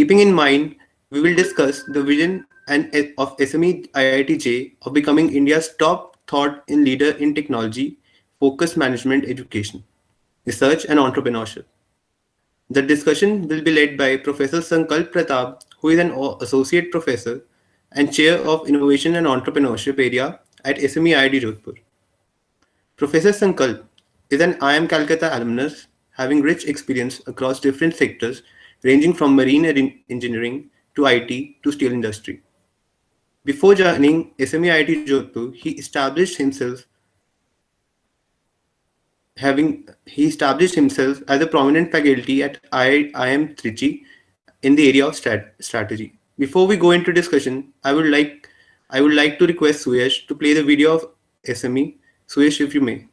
Keeping in mind, we will discuss the vision of SME IITJ of becoming India's top thought in leader in technology, focused management education, research and entrepreneurship. The discussion will be led by Professor Sankalp Pratap, who is an associate professor and chair of innovation and entrepreneurship area at SME IIT Jodhpur. Professor Sankalp is an IIM Calcutta alumnus having rich experience across different sectors ranging from marine engineering to IT to steel industry. Before joining SME IIT Jodhpur, he established himself as a prominent faculty at IIM Trichy in the area of strategy. Before we go into discussion, I would like to request Suyash to play the video of SME. Suyash, if you may.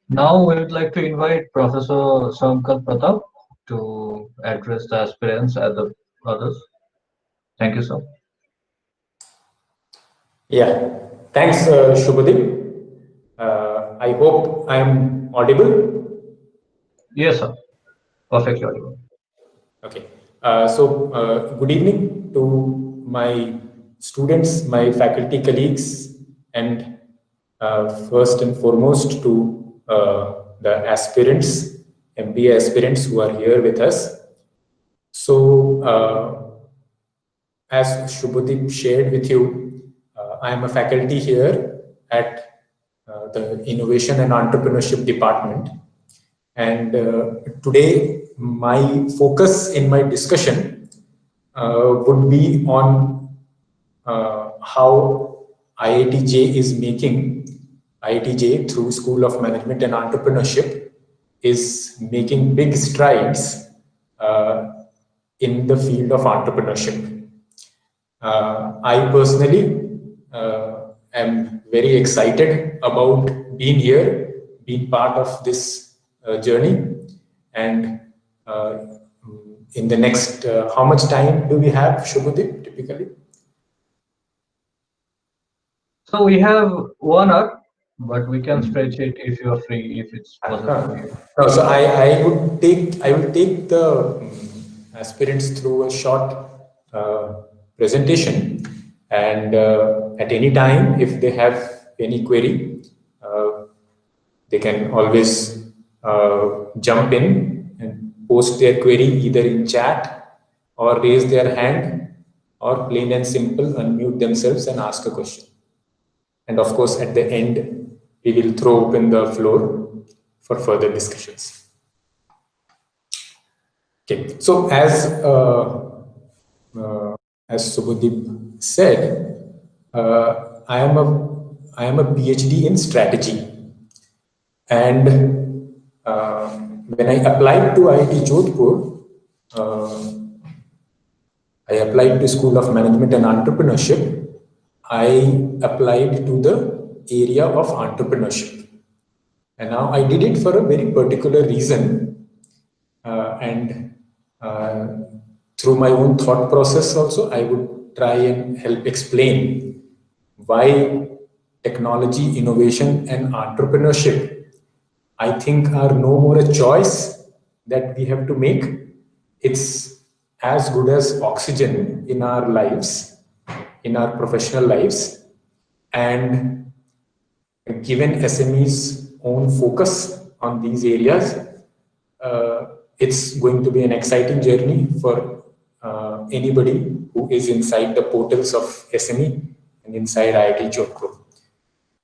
Now we would like to invite Professor Sankar Pratap to address the aspirants and the others. Thank you, sir. Yeah, thanks, Shubhadeep. I hope I am audible. Yes, sir. Perfectly audible. Okay. Good evening to my students, my faculty colleagues, and first and foremost to the aspirants, MBA aspirants who are here with us. So, as Shubhadeep shared with you, I am a faculty here at the Innovation and Entrepreneurship Department. And today, my focus in my discussion would be on how IITJ is making, IITJ through School of Management and Entrepreneurship is making big strides in the field of entrepreneurship. I personally am very excited about being here, being part of this journey. And in the next, how much time do we have, Shubhadeep, typically? So we have 1 hour, but we can stretch it if you are free, if it's possible for you. No, so I will take the aspirants through a short presentation, and at any time, if they have any query, they can always jump in and post their query either in chat or raise their hand or plain and simple unmute themselves and ask a question. And of course, at the end, we will throw open the floor for further discussions. Okay, so as Subhadeep said, I am a PhD in strategy, and when I applied to IIT Jodhpur, I applied to School of Management and Entrepreneurship. I applied to the area of entrepreneurship. And now I did it for a very particular reason. And through my own thought process also, I would try and help explain why technology, innovation, and entrepreneurship, I think, are no more a choice that we have to make. It's as good as oxygen in our lives, in our professional lives. And given SME's own focus on these areas, it's going to be an exciting journey for anybody who is inside the portals of SME and inside IIT Jodhpur.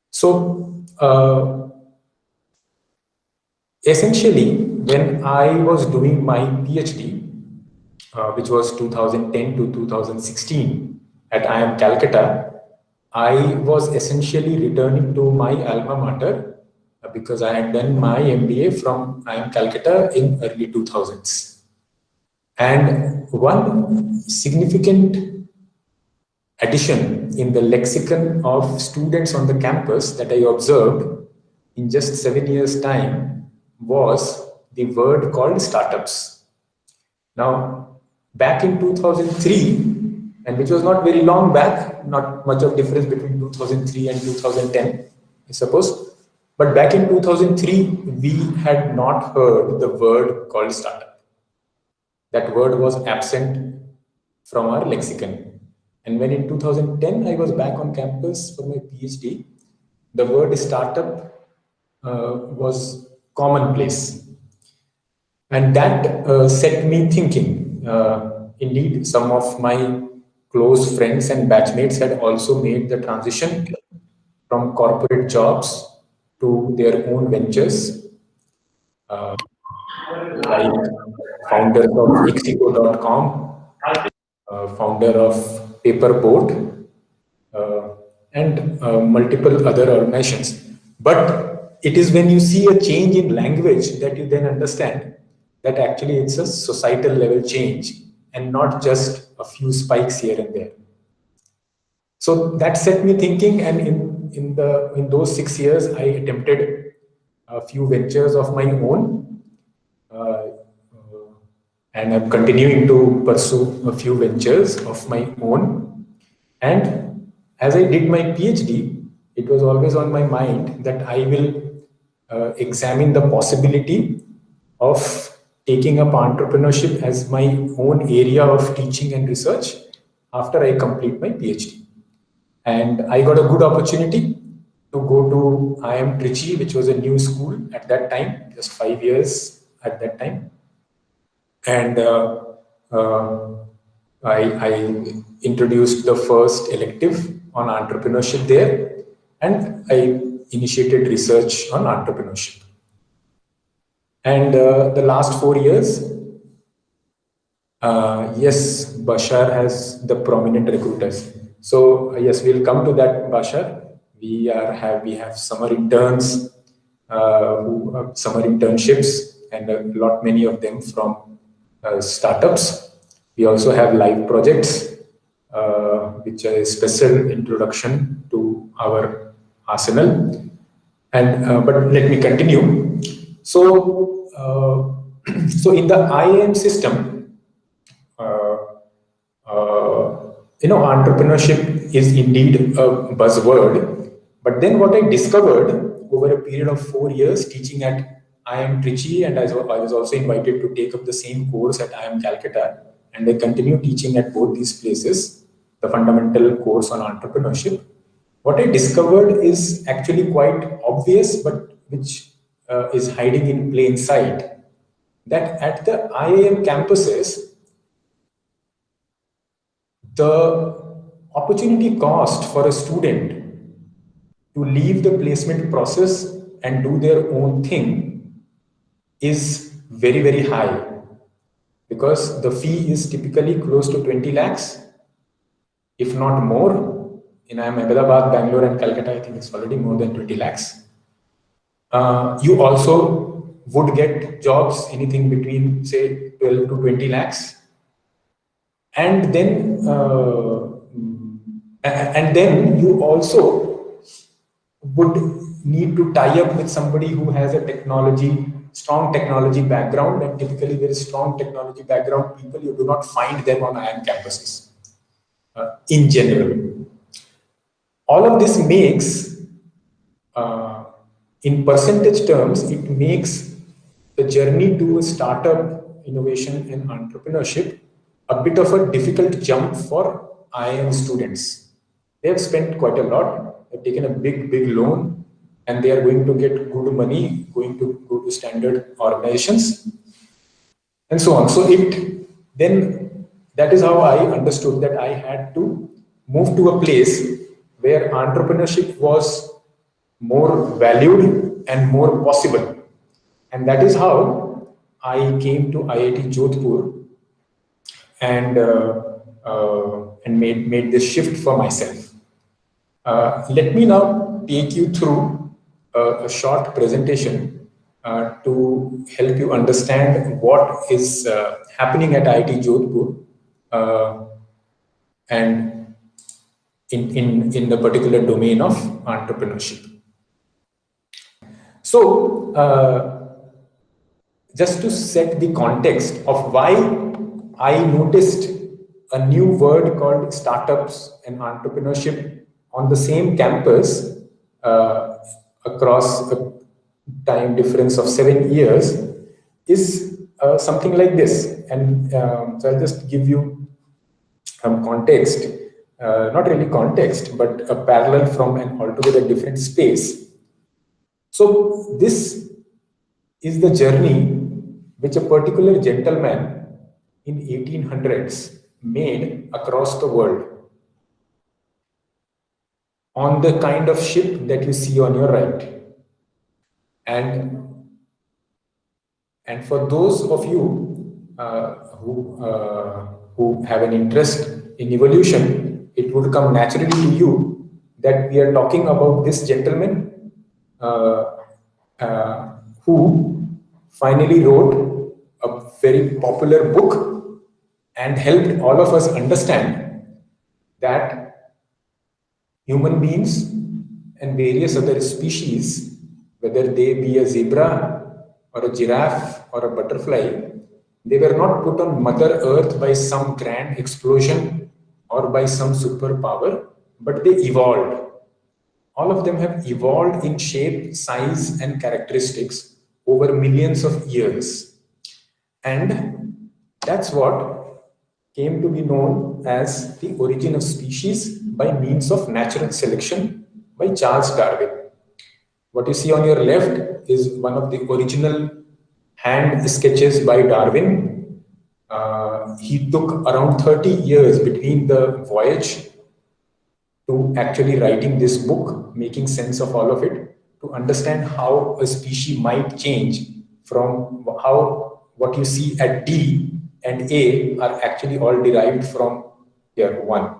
So, essentially, when I was doing my PhD, which was 2010 to 2016 at IIM Calcutta, I was essentially returning to my alma mater because I had done my MBA from IIM Calcutta in early 2000s. And one significant addition in the lexicon of students on the campus that I observed in just 7 years' time was the word called startups. Now, back in 2003, and which was not very long back, not much of difference between 2003 and 2010, I suppose. But back in 2003, we had not heard the word called startup. That word was absent from our lexicon. And when in 2010 I was back on campus for my PhD, the word startup was commonplace. And that set me thinking. Indeed, some of my close friends and batchmates had also made the transition from corporate jobs to their own ventures, like founders of Ixigo.com, founder of Paperboat, and multiple other organizations. But it is when you see a change in language that you then understand that actually it's a societal level change and not just a few spikes here and there. So that set me thinking, and in those 6 years, I attempted a few ventures of my own, uh, and I'm continuing to pursue a few ventures of my own. And as I did my PhD, it was always on my mind that I will examine the possibility of taking up entrepreneurship as my own area of teaching and research after I complete my PhD. And I got a good opportunity to go to IIM Trichy, which was a new school at that time, just 5 years at that time. And uh, I introduced the first elective on entrepreneurship there, and I initiated research on entrepreneurship. And the last 4 years, yes, Bashar has the prominent recruiters. So yes, we'll come to that, Bashar. We have summer interns, summer internships, and a lot many of them from startups. We also have live projects, which are a special introduction to our arsenal. And but let me continue. So, so in the IIM system, uh, entrepreneurship is indeed a buzzword. But then what I discovered over a period of 4 years teaching at IIM Trichy, and I was also invited to take up the same course at IIM Calcutta, and I continue teaching at both these places, the fundamental course on entrepreneurship. What I discovered is actually quite obvious, but which is hiding in plain sight, that at the IIM campuses, the opportunity cost for a student to leave the placement process and do their own thing is very, very high, because the fee is typically close to 20 lakhs, if not more. In Ahmedabad, Bangalore, and Calcutta, I think it's already more than 20 lakhs. You also would get jobs anything between, say, 12 to 20 lakhs. And then you also would need to tie up with somebody who has a strong technology background, and typically very strong technology background people, you do not find them on IIM campuses in general. All of this makes, in percentage terms, it makes the journey to a startup, innovation, and entrepreneurship a bit of a difficult jump for IIM students. They have spent quite a lot. They've taken a big, big loan, and they are going to get good money, going to go to standard organizations, and so on. So that is how I understood that I had to move to a place where entrepreneurship was more valued and more possible. And that is how I came to IIT Jodhpur and made this shift for myself. Let me now take you through a short presentation to help you understand what is happening at IIT Jodhpur and in the particular domain of entrepreneurship. So, just to set the context of why I noticed a new word called startups and entrepreneurship on the same campus across a time difference of 7 years is something like this. And so I'll just give you context, not really context, but a parallel from an altogether different space. So this is the journey which a particular gentleman in 1800s made across the world on the kind of ship that you see on your right. And for those of you who have an interest in evolution, it would come naturally to you that we are talking about this gentleman who finally wrote a very popular book and helped all of us understand that human beings and various other species, whether they be a zebra or a giraffe or a butterfly, they were not put on Mother Earth by some grand explosion or by some superpower, but they evolved. All of them have evolved in shape, size, and characteristics over millions of years. And that's what came to be known as the origin of species by means of natural selection by Charles Darwin. What you see on your left is one of the original hand sketches by Darwin. He took around 30 years between the voyage to actually writing this book, making sense of all of it, to understand how a species might change from how what you see at D and A are actually all derived from here, one.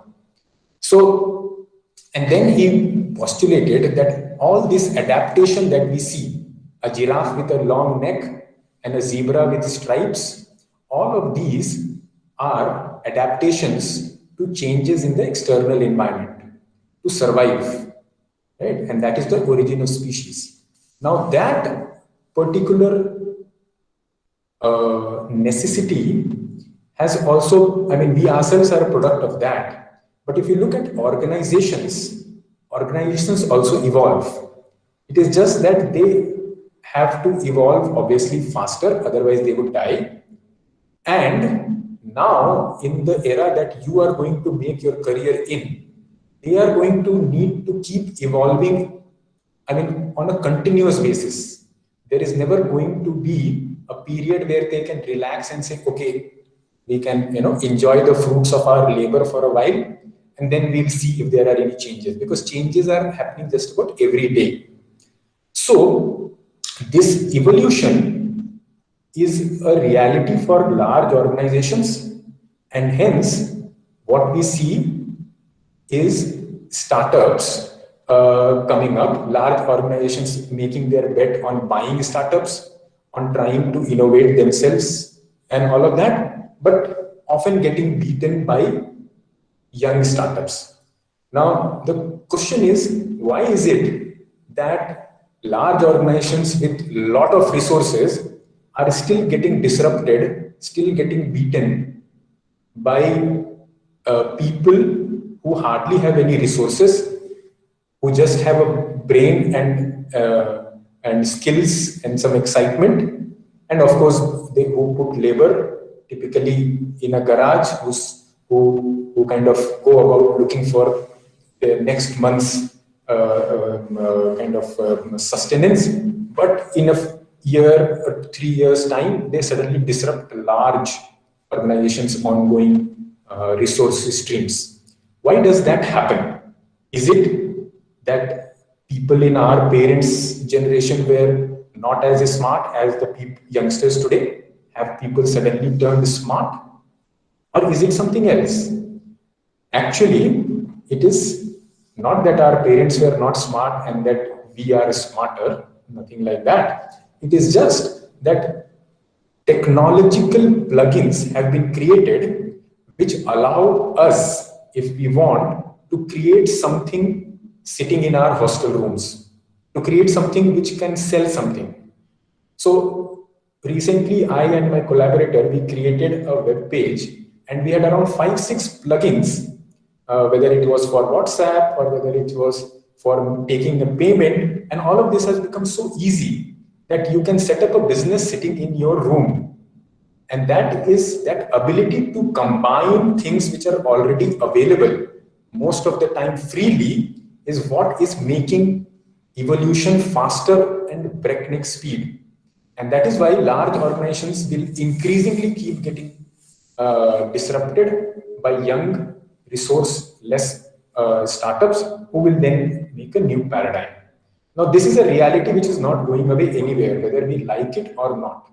So, and then he postulated that all this adaptation that we see, a giraffe with a long neck and a zebra with stripes, all of these are adaptations to changes in the external environment to survive, right? And that is the origin of species. Now that particular necessity has also, I mean, we ourselves are a product of that. But if you look at organizations, organizations also evolve. It is just that they have to evolve obviously faster, otherwise they would die. And now in the era that you are going to make your career in, they are going to need to keep evolving, I mean, on a continuous basis. There is never going to be a period where they can relax and say, okay, we can, enjoy the fruits of our labor for a while, and then we'll see if there are any changes, because changes are happening just about every day. So this evolution is a reality for large organizations, and hence what we see is startups coming up, large organizations making their bet on buying startups, on trying to innovate themselves and all of that, but often getting beaten by young startups. Now, the question is, why is it that large organizations with a lot of resources are still getting disrupted, still getting beaten by people who hardly have any resources, who just have a brain and skills and some excitement, and of course they who put labor typically in a garage, who kind of go about looking for the next month's sustenance, but in a year or 3 years time they suddenly disrupt large organizations' ongoing resource streams. Why does that happen? Is it that people in our parents' generation were not as smart as the youngsters today? Have people suddenly turned smart? Or is it something else? Actually, it is not that our parents were not smart and that we are smarter, nothing like that. It is just that technological plugins have been created which allow us, if we want, to create something sitting in our hostel rooms, to create something which can sell something. So recently, I and my collaborator, we created a web page, and we had around 5-6 plugins, whether it was for WhatsApp or whether it was for taking a payment, and all of this has become so easy that you can set up a business sitting in your room. And that is that ability to combine things which are already available most of the time freely is what is making evolution faster and breakneck speed. And that is why large organizations will increasingly keep getting disrupted by young, resource-less startups who will then make a new paradigm. Now, this is a reality which is not going away anywhere, whether we like it or not.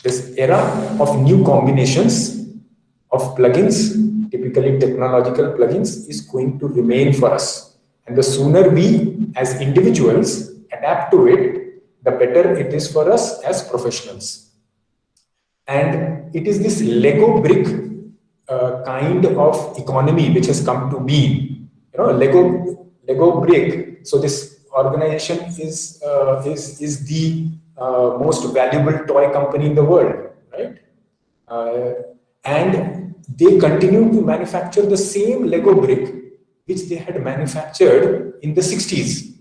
This era of new combinations of plugins, typically technological plugins, is going to remain for us. And the sooner we as individuals adapt to it, the better it is for us as professionals. And it is this Lego brick kind of economy which has come to be. You know, Lego brick. So this organization is the most valuable toy company in the world, right? And they continue to manufacture the same Lego brick which they had manufactured in the 60s.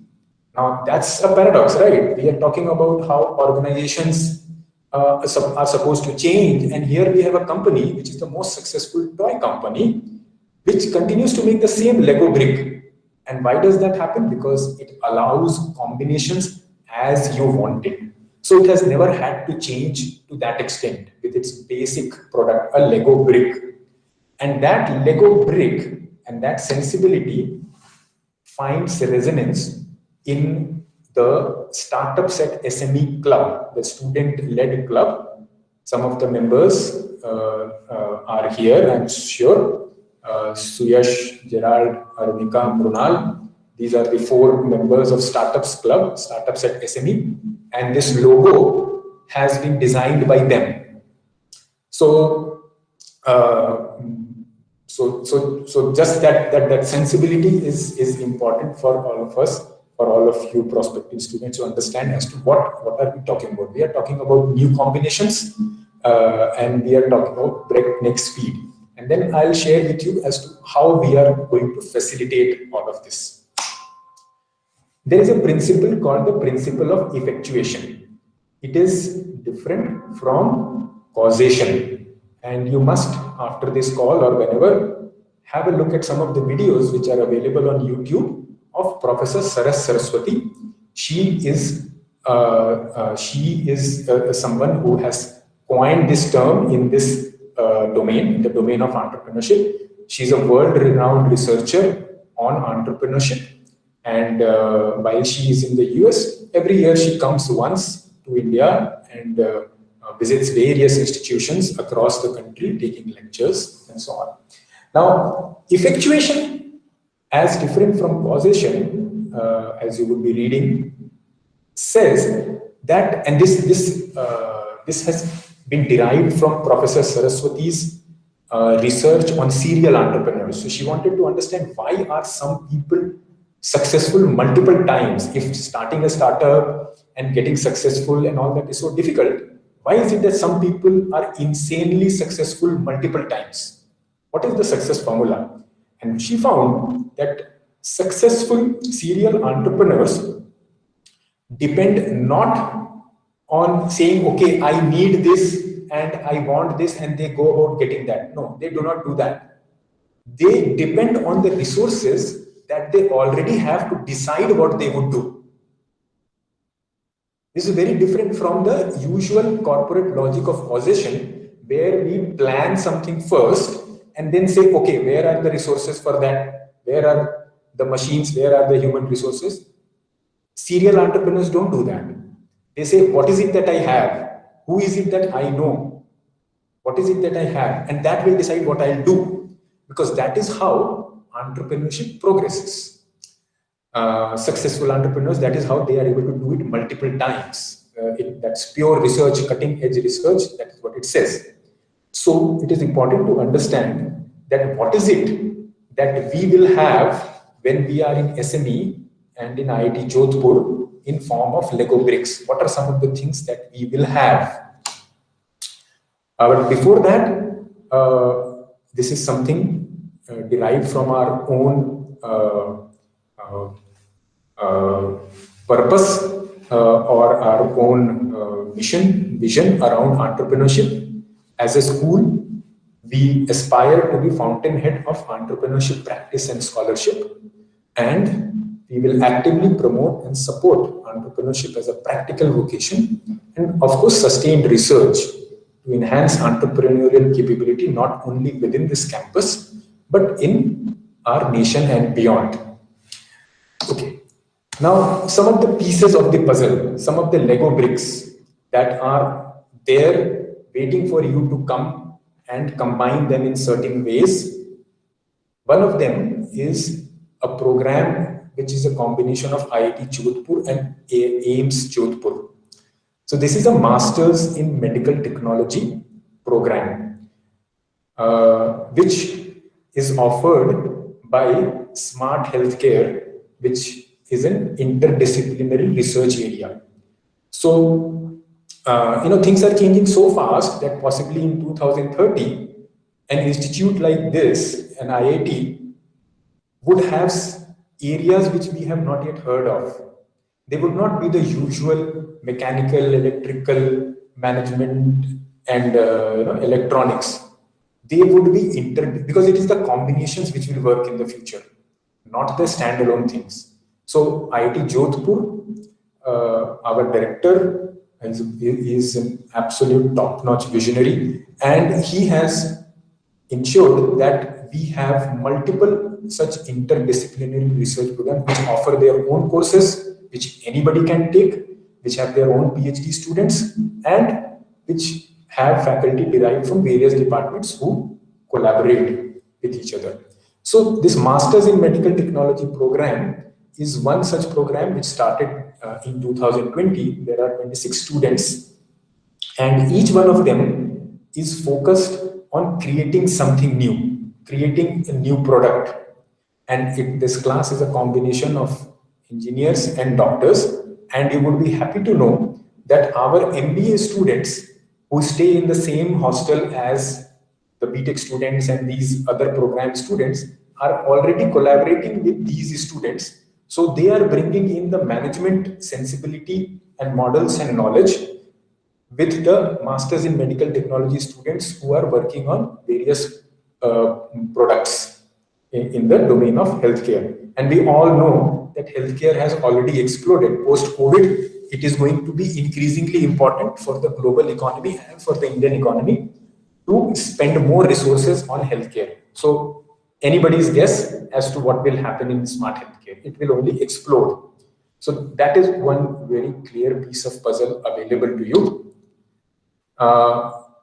Now that's a paradox, right? We are talking about how organizations are supposed to change, and here we have a company which is the most successful toy company which continues to make the same Lego brick. And why does that happen? Because it allows combinations as you want it. So it has never had to change to that extent with its basic product, a Lego brick. And that Lego brick and that sensibility finds resonance in the Startups at SME Club, the student-led club. Some of the members are here, I'm sure. Suyash, Gerard, Arnika, Brunal. These are the 4 members of Startups Club, Startups at SME. And this logo has been designed by them. So, so just that sensibility is important for all of us, for all of you prospective students to understand as to what are we talking about. We are talking about new combinations and we are talking about breakneck speed. And then I'll share with you as to how we are going to facilitate all of this. There is a principle called the principle of effectuation. It is different from causation. And you must, after this call or whenever, have a look at some of the videos which are available on YouTube of Professor Saras Saraswati. She is someone who has coined this term in this domain, the domain of entrepreneurship. She's a world-renowned researcher on entrepreneurship. And while she is in the US, every year she comes once to India and visits various institutions across the country, taking lectures and so on. Now, effectuation, as different from causation, as you would be reading, says that, and this has been derived from Professor Saraswati's research on serial entrepreneurs. So she wanted to understand why are some people successful multiple times. If starting a startup and getting successful and all that is so difficult, why is it that some people are insanely successful multiple times? What is the success formula? And she found that successful serial entrepreneurs depend not on saying, okay, I need this and I want this, and they go about getting that. No, they do not do that. They depend on the resources that they already have to decide what they would do. This is very different from the usual corporate logic of causation, where we plan something first and then say, okay, where are the resources for that? Where are the machines? Where are the human resources? Serial entrepreneurs don't do that. They say, what is it that I have? Who is it that I know? What is it that I have? And that will decide what I'll do, because that is how entrepreneurship progresses. Successful entrepreneurs, that is how they are able to do it multiple times. That's pure research, cutting edge research, that is what it says. So it is important to understand that what is it that we will have when we are in SME and in IIT Jodhpur in form of Lego bricks. What are some of the things that we will have? But before that, this is something derived from our own uh, uh, purpose or our own vision around entrepreneurship. As a school, we aspire to be fountainhead of entrepreneurship practice and scholarship, and we will actively promote and support entrepreneurship as a practical vocation, and of course sustained research to enhance entrepreneurial capability not only within this campus but in our nation and beyond. Okay. Now, some of the pieces of the puzzle, some of the Lego bricks that are there waiting for you to come and combine them in certain ways. One of them is a program which is a combination of IIT Jodhpur and AIIMS Jodhpur. So this is a Masters in Medical Technology program, which is offered by Smart Healthcare, which is an interdisciplinary research area. So, things are changing so fast that possibly in 2030, an institute like this, an IIT, would have areas which we have not yet heard of. They would not be the usual mechanical, electrical, management, and electronics. They would be because it is the combinations which will work in the future, not the standalone things. So IIT Jodhpur, our director is an absolute top-notch visionary, and he has ensured that we have multiple such interdisciplinary research programs which offer their own courses, which anybody can take, which have their own PhD students, and which have faculty derived from various departments who collaborate with each other. So this Masters in Medical Technology program is one such program which started in 2020. There are 26 students, and each one of them is focused on creating something new, creating a new product. And this class is a combination of engineers and doctors, and you would be happy to know that our MBA students who stay in the same hostel as the BTech students and these other program students are already collaborating with these students. So they are bringing in the management sensibility and models and knowledge with the Masters in Medical Technology students who are working on various products in the domain of healthcare. And we all know that healthcare has already exploded. Post-COVID, it is going to be increasingly important for the global economy and for the Indian economy to spend more resources on healthcare. So anybody's guess as to what will happen in smart healthcare, it will only explode. So that is one very clear piece of puzzle available to you.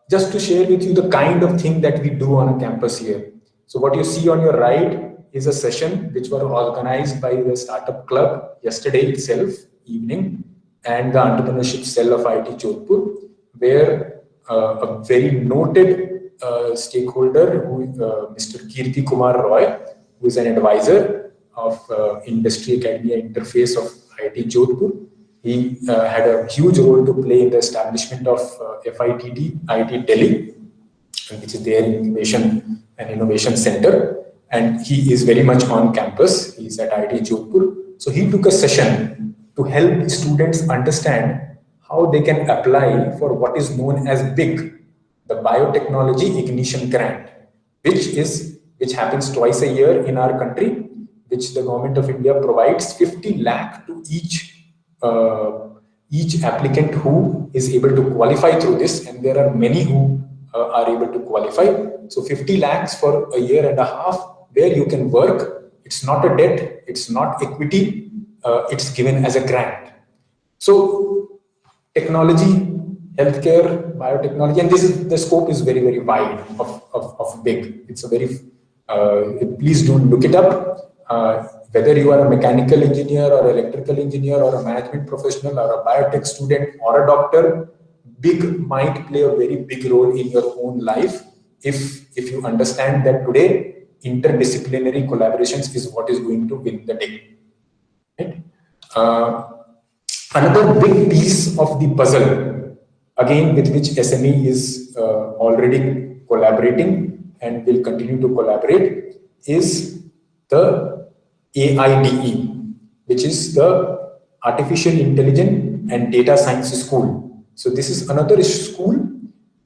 Just to share with you the kind of thing that we do on a campus here. So what you see on your right is a session which was organized by the Startup Club yesterday itself, evening, and the Entrepreneurship Cell of IIT Jodhpur, where a very noted stakeholder, Mr. Kirti Kumar Roy, who is an advisor of Industry Academia Interface of IIT Jodhpur. He had a huge role to play in the establishment of FITD, IIT Delhi, which is their Incubation and Innovation Center. And he is very much on campus. He's at IIT Jodhpur. So he took a session to help students understand how they can apply for what is known as BIG, the Biotechnology Ignition Grant, which happens twice a year in our country, which the government of India provides 50 lakh to each applicant who is able to qualify through this, and there are many who are able to qualify. So 50 lakhs for a year and a half where you can work. It's not a debt, it's not equity, it's given as a grant. So technology, healthcare, biotechnology, and the scope is very, very wide of big. It's a very, please do look it up. Whether you are a mechanical engineer or electrical engineer or a management professional or a biotech student or a doctor, big might play a very big role in your own life if you understand that today interdisciplinary collaborations is what is going to win the day. Right? Another big piece of the puzzle, again with which SME is already collaborating and will continue to collaborate, is the AIDE, which is the Artificial Intelligence and Data Science School. So this is another school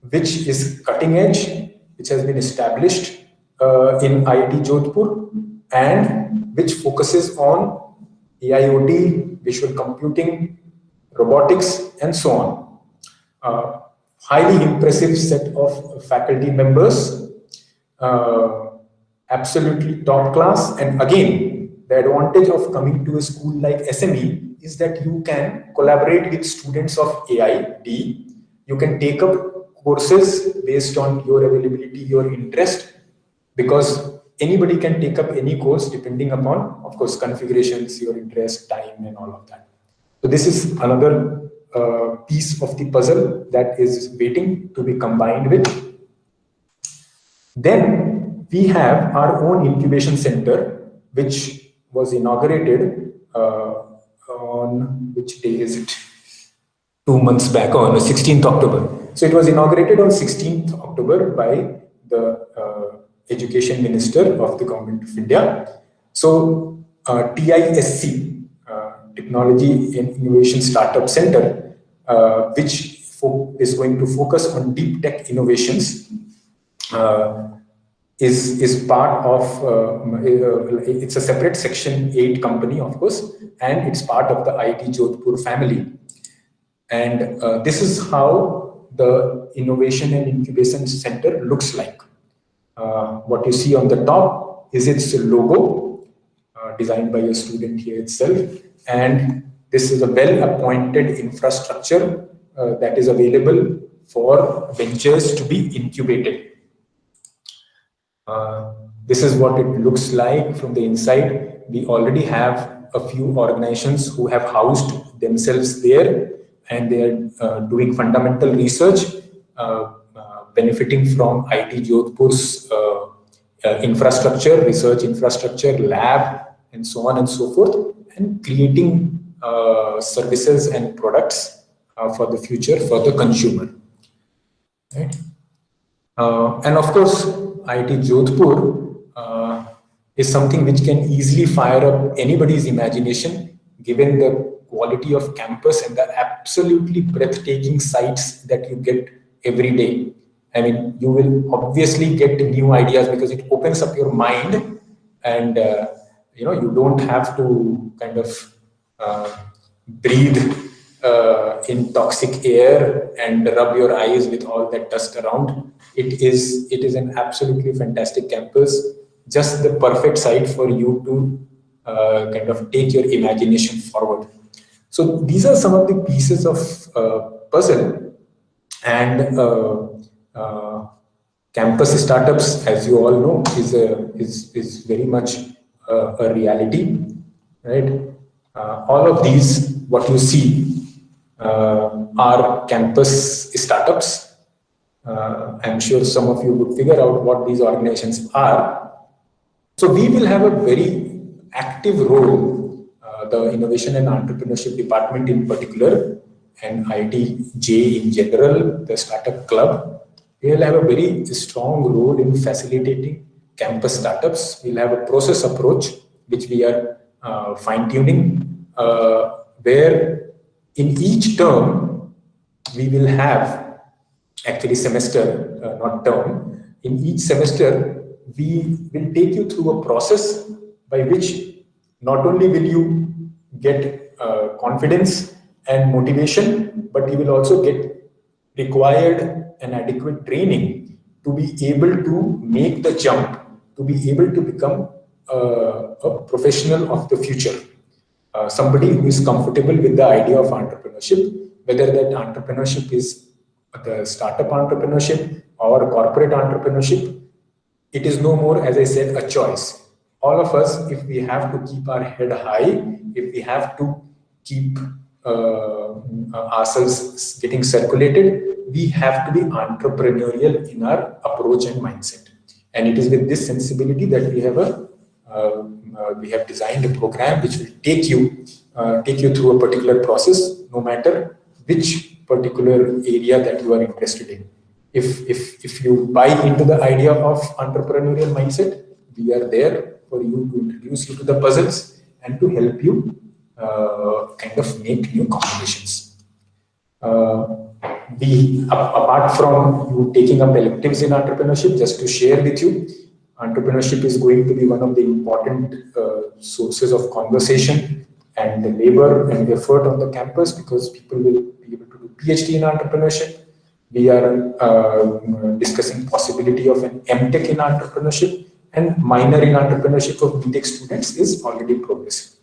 which is cutting edge, which has been established in IIT Jodhpur, and which focuses on AIoT, visual computing, robotics, and so on. Highly impressive set of faculty members, absolutely top class. And again, the advantage of coming to a school like SME is that you can collaborate with students of AID. You can take up courses based on your availability, your interest, because anybody can take up any course depending upon, of course, configurations, your interest, time, and all of that. So this is another piece of the puzzle that is waiting to be combined with. Then we have our own incubation center, which was inaugurated on which day is it? 2 months back, on 16th October. So it was inaugurated on 16th October by the Education Minister of the Government of India. So TISC, Technology and Innovation Startup Center, which is going to focus on deep tech innovations, is part of, it's a separate Section 8 company, of course, and it's part of the IIT Jodhpur family. And this is how the Innovation and Incubation Center looks like. What you see on the top is its logo, designed by a student here itself. And this is a well-appointed infrastructure that is available for ventures to be incubated. This is what it looks like from the inside. We already have a few organizations who have housed themselves there, and they are doing fundamental research, benefiting from IIT Jodhpur's infrastructure, research infrastructure, lab, and so on and so forth, and creating services and products for the future for the consumer. Right? And of course, IIT Jodhpur is something which can easily fire up anybody's imagination, given the quality of campus and the absolutely breathtaking sights that you get every day. I mean, you will obviously get new ideas because it opens up your mind, and you don't have to kind of breathe in toxic air and rub your eyes with all that dust around. It is an absolutely fantastic campus, just the perfect site for you to kind of take your imagination forward. So these are some of the pieces of puzzle, and campus startups, as you all know, is very much a reality, right? All of these, what you see, are campus startups. I'm sure some of you would figure out what these organizations are. So we will have a very active role, the Innovation and Entrepreneurship Department in particular, and IITJ in general, the Startup Club. We will have a very strong role in facilitating campus startups. We'll have a process approach, which we are fine-tuning, where in each term, we will have, actually semester, not term, in each semester, we will take you through a process by which not only will you get confidence and motivation, but you will also get required and adequate training to be able to make the jump, to be able to become a professional of the future. Somebody who is comfortable with the idea of entrepreneurship, whether that entrepreneurship is the startup entrepreneurship or corporate entrepreneurship, it is no more, as I said, a choice. All of us, if we have to keep our head high, if we have to keep ourselves getting circulated, we have to be entrepreneurial in our approach and mindset. And it is with this sensibility that we have designed a program which will take you through a particular process, no matter which particular area that you are interested in. If you buy into the idea of entrepreneurial mindset, we are there for you to introduce you to the puzzles and to help you kind of make new combinations. Apart from you taking up electives in entrepreneurship, just to share with you, entrepreneurship is going to be one of the important sources of conversation and the labor and effort on the campus, because people will be able to do PhD in entrepreneurship. We are discussing possibility of an MTech in entrepreneurship, and minor in entrepreneurship for BTech students is already progressing.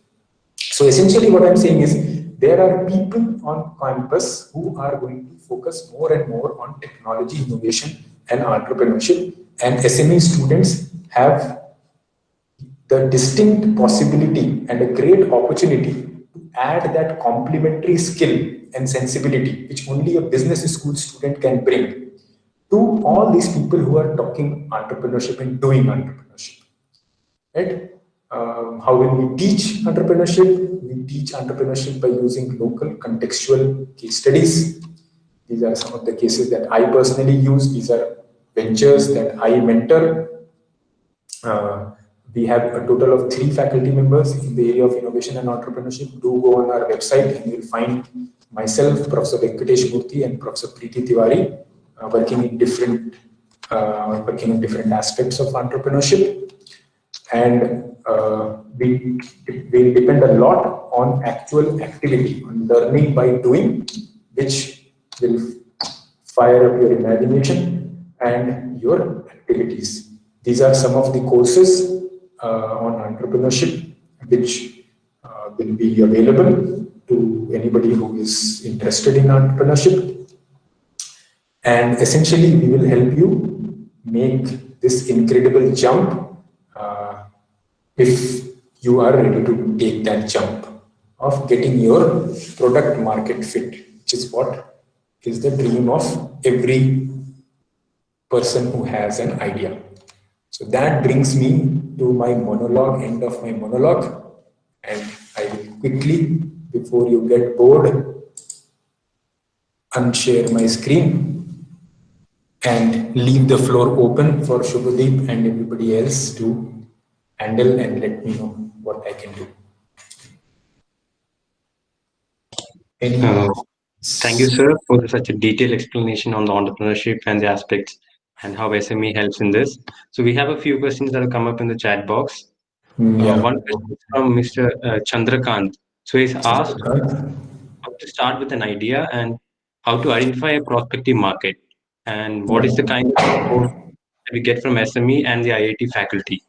So essentially what I'm saying is there are people on campus who are going to focus more and more on technology, innovation and entrepreneurship, and SME students have the distinct possibility and a great opportunity to add that complementary skill and sensibility which only a business school student can bring to all these people who are talking entrepreneurship and doing entrepreneurship, right? How will we teach entrepreneurship? We teach entrepreneurship by using local contextual case studies. These are some of the cases that I personally use. These are ventures that I mentor. We have a total of 3 faculty members in the area of innovation and entrepreneurship. Do go on our website and you'll find myself, Professor Venkatesh Murthy and Professor Preeti Tiwari working in different aspects of entrepreneurship. And we depend a lot on actual activity, on learning by doing, which will fire up your imagination and your activities. These are some of the courses on entrepreneurship which will be available to anybody who is interested in entrepreneurship. And essentially, we will help you make this incredible jump if you are ready to take that jump of getting your product market fit, which is what is the dream of every person who has an idea. So that brings me to my monologue, end of my monologue, and I will quickly, before you get bored, unshare my screen and leave the floor open for Shubhadeep and everybody else to handle and let me know what I can do. Thank you, sir, for such a detailed explanation on the entrepreneurship and the aspects and how SME helps in this. So we have a few questions that have come up in the chat box. One question is from Mr. Chandrakant. So he's asked how to start with an idea and how to identify a prospective market, and what is the kind of support that we get from SME and the IIT faculty.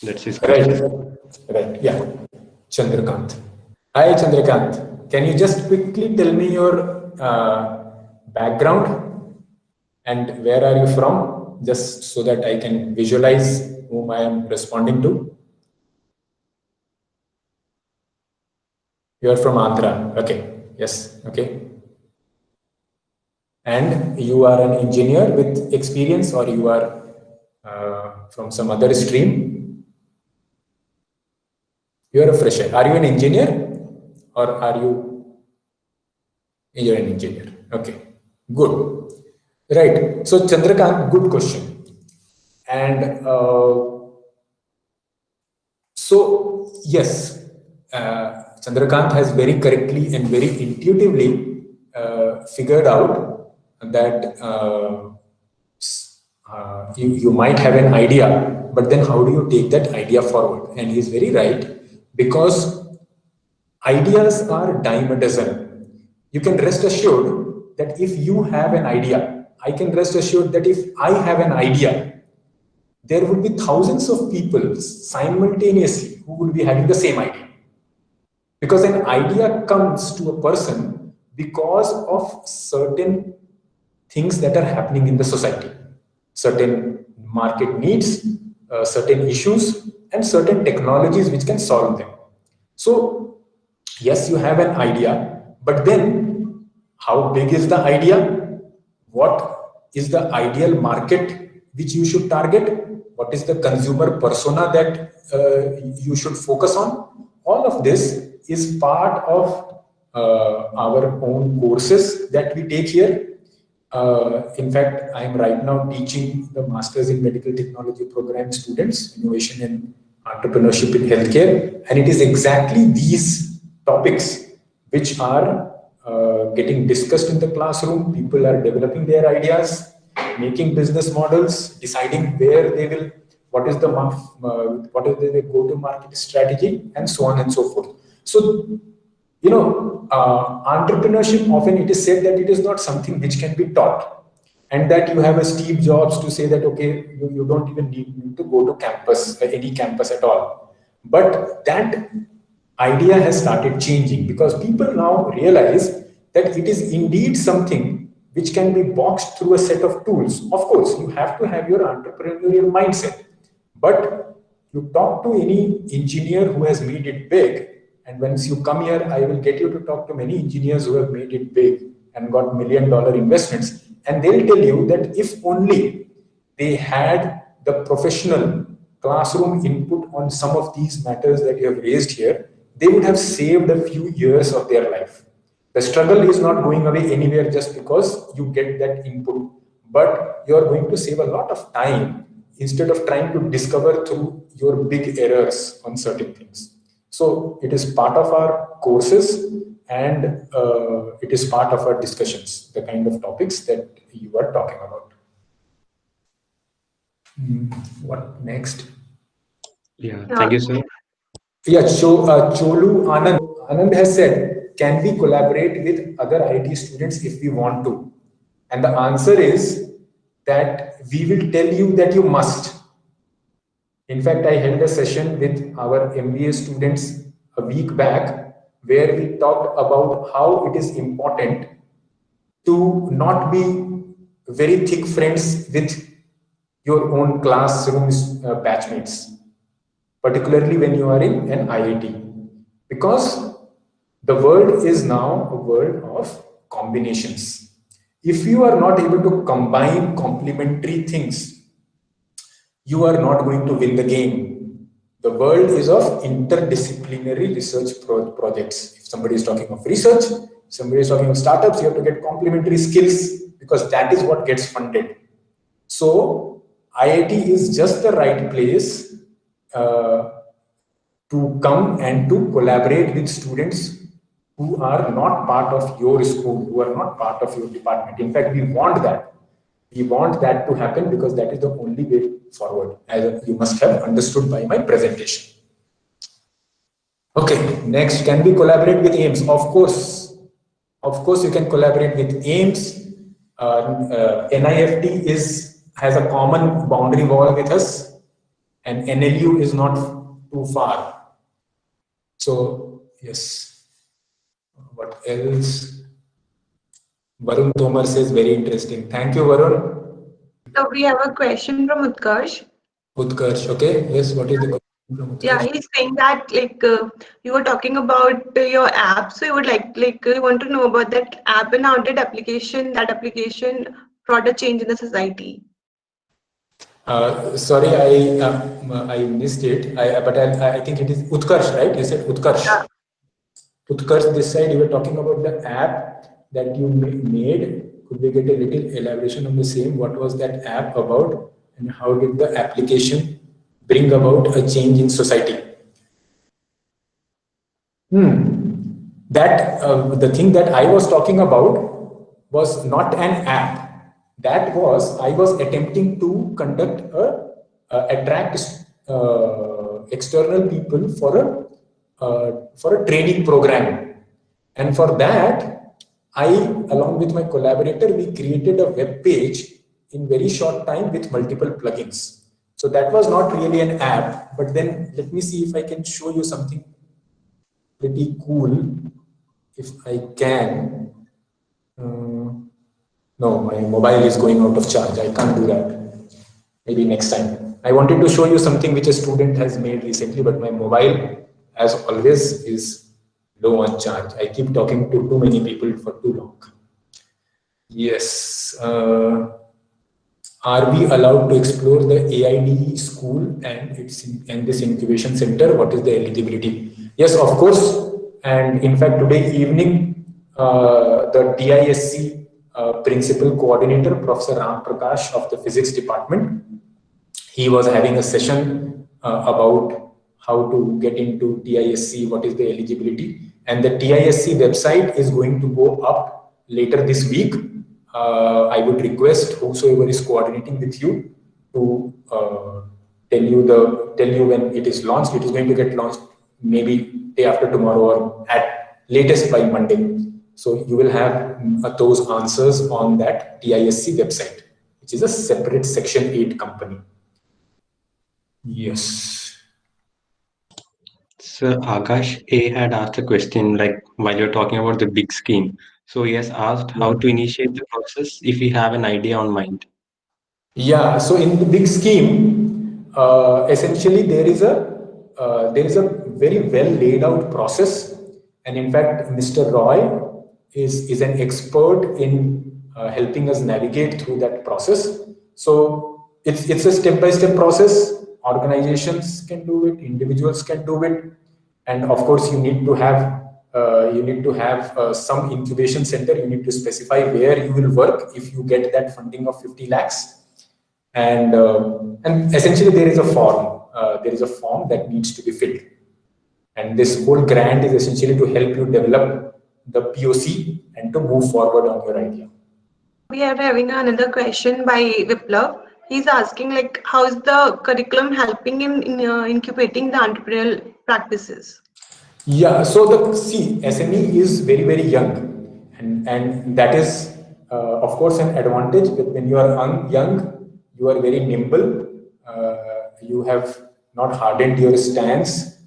That's his question. Right. Yeah. Chandrakant. Hi, Chandrakant. Can you just quickly tell me your background and where are you from, just so that I can visualize whom I am responding to? You are from Andhra. Okay. Yes. Okay. And you are an engineer with experience, or you are from some other stream? You are a fresher. Are you an engineer, or are you? You're an engineer. Okay. Good. Right. So Chandrakant, good question. And so yes, Chandrakant has very correctly and very intuitively figured out that you might have an idea, but then how do you take that idea forward? And he's very right, because ideas are dime a dozen. You can rest assured that if you have an idea, I can rest assured that if I have an idea, there would be thousands of people simultaneously who would be having the same idea. Because an idea comes to a person because of certain things that are happening in the society, certain market needs, certain issues, and certain technologies which can solve them. So, yes, you have an idea, but then how big is the idea? What is the ideal market which you should target? What is the consumer persona that you should focus on? All of this is part of our own courses that we take here. In fact, I am right now teaching the Masters in Medical Technology program students, Innovation and Entrepreneurship in Healthcare. And it is exactly these topics which are getting discussed in the classroom. People are developing their ideas, making business models, deciding where they will, what is the go-to market strategy, and so on and so forth. So, entrepreneurship, often it is said that it is not something which can be taught, and that you have a Steve Jobs to say that, okay, you don't even need to go to campus, any campus at all. But that idea has started changing, because people now realize that it is indeed something which can be boxed through a set of tools. Of course, you have to have your entrepreneurial mindset, but you talk to any engineer who has made it big, and once you come here, I will get you to talk to many engineers who have made it big and got $1 million investments, and they'll tell you that if only they had the professional classroom input on some of these matters that you have raised here, they would have saved a few years of their life. The struggle is not going away anywhere just because you get that input, but you are going to save a lot of time instead of trying to discover through your big errors on certain things. So it is part of our courses, and it is part of our discussions, the kind of topics that you are talking about. What next? Yeah, thank you, sir. Yeah, so Cholu Anand has said, can we collaborate with other IT students if we want to? And the answer is that we will tell you that you must. In fact, I held a session with our MBA students a week back where we talked about how it is important to not be very thick friends with your own classroom batchmates, particularly when you are in an IIT, because the world is now a world of combinations. If you are not able to combine complementary things, you are not going to win the game. The world is of interdisciplinary research projects. If somebody is talking of research, somebody is talking of startups, you have to get complementary skills, because that is what gets funded. So IIT is just the right place to come and to collaborate with students who are not part of your school, who are not part of your department. In fact, we want that. We want that to happen because that is the only way forward, as you must have understood by my presentation. Okay, next, can we collaborate with AIMS? Of course, you can collaborate with AIMS. NIFT has a common boundary wall with us, and NLU is not too far. So, yes. What else? Varun Tomar says, very interesting. Thank you, Varun. So we have a question from Utkarsh. Utkarsh, okay. Yes, what is the question from Utkarsh? Yeah, he's saying that you were talking about your app, so you would you want to know about that app and how did that application brought a change in the society. Sorry, I missed it. But I think it is Utkarsh, right? You said Utkarsh. Yeah. Utkarsh, this side you were talking about the app that you made. Could we get a little elaboration on the same? What was that app about, and how did the application bring about a change in society? That the thing that I was talking about was not an app. That was, I was attempting to conduct attract external people for a training program, and for that I, along with my collaborator, we created a web page in very short time with multiple plugins. So that was not really an app, but then let me see if I can show you something pretty cool, if I can. No, my mobile is going out of charge. I can't do that. Maybe next time. I wanted to show you something which a student has made recently, but my mobile, as always, is low on charge. I keep talking to too many people for too long. Yes. Are we allowed to explore the AIDE school and this incubation center? What is the eligibility? Yes, of course. And in fact, today evening, the TISC principal coordinator, Professor Ram Prakash of the physics department, he was having a session about how to get into TISC, what is the eligibility. and the TISC website is going to go up later this week. I would request whosoever is coordinating with you to tell you when it is launched. It is going to get launched maybe day after tomorrow or at latest by Monday. So you will have those answers on that TISC website, which is a separate Section 8 company. Yes. Sir, Akash A had asked a question like while you're talking about the big scheme. So he has asked how to initiate the process if we have an idea on mind. Yeah, so in the big scheme, essentially there is a very well laid out process, and in fact, Mr. Roy is an expert in helping us navigate through that process. So it's a step by step process. Organizations can do it, individuals can do it, and of course, you need to have some incubation center. You need to specify where you will work if you get that funding of 50 lakhs. And essentially there is a form that needs to be filled, and this whole grant is essentially to help you develop the POC and to move forward on your idea. We are having another question by Viplav. He's asking like, how is the curriculum helping in incubating the entrepreneurial practices? Yeah, so SME is very, very young, and that is of course an advantage. But when you are young, you are very nimble. You have not hardened your stance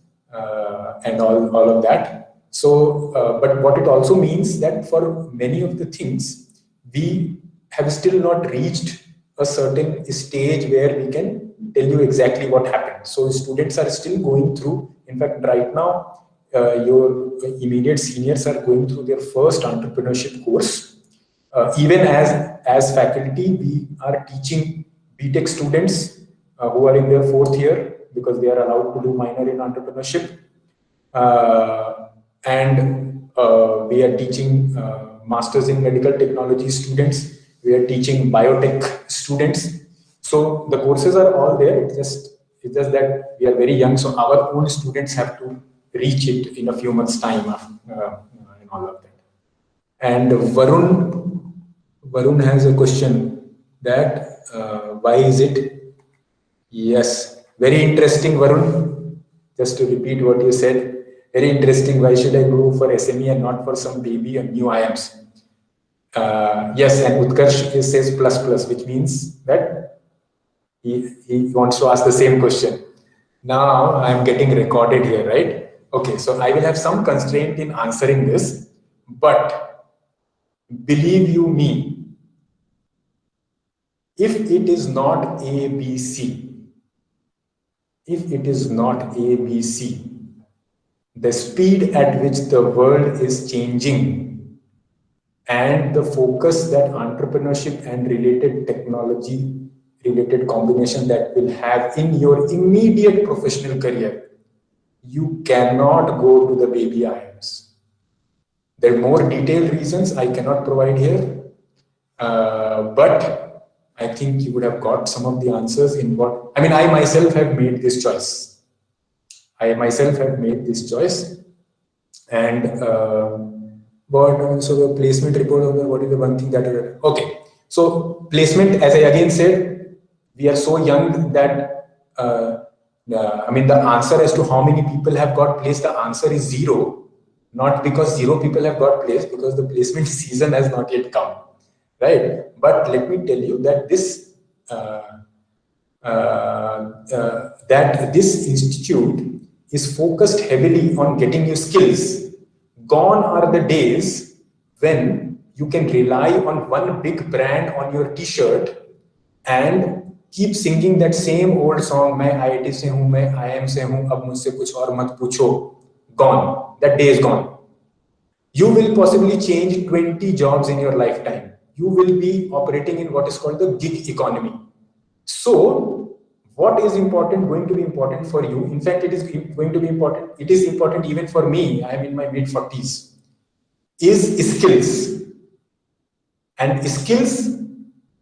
and all of that. So, but what it also means that for many of the things, we have still not reached a certain stage where we can tell you exactly what happened. So students are still going through. In fact, right now, your immediate seniors are going through their first entrepreneurship course. Even as faculty, we are teaching BTech students who are in their 4th year, because they are allowed to do minor in entrepreneurship. And we are teaching masters in medical technology students. We are teaching biotech students. So the courses are all there. It's just that we are very young. So our own students have to reach it in a few months' time and all of that. And Varun has a question that why is it? Yes, very interesting, Varun. Just to repeat what you said, very interesting. Why should I go for SME and not for some baby and new IAMs? Yes, and Utkarsh says plus, which means that he wants to ask the same question. Now I'm getting recorded here, right? Okay, so I will have some constraint in answering this, but believe you me, if it is not ABC, the speed at which the world is changing and the focus that entrepreneurship and related technology related combination that will have in your immediate professional career, you cannot go to the baby IIMs. There are more detailed reasons I cannot provide here, but I think you would have got some of the answers in what, I mean, I myself have made this choice. And so the placement report, what is the one thing that, okay. So placement, as I again said, we are so young that, I mean, the answer as to how many people have got placed, the answer is 0, not because 0 people have got placed, because the placement season has not yet come, right? But let me tell you that this institute is focused heavily on getting you skills. Gone are the days when you can rely on one big brand on your t-shirt and keep singing that same old song, मैं IIT से हूँ, मैं IIM से हूँ, अब मुझसे कुछ और मत पूछो. Gone. That day is gone. You will possibly change 20 jobs in your lifetime. You will be operating in what is called the gig economy. So, what is going to be important for you? In fact, it is going to be important. It is important even for me. I am in my mid-40s. Is skills. And skills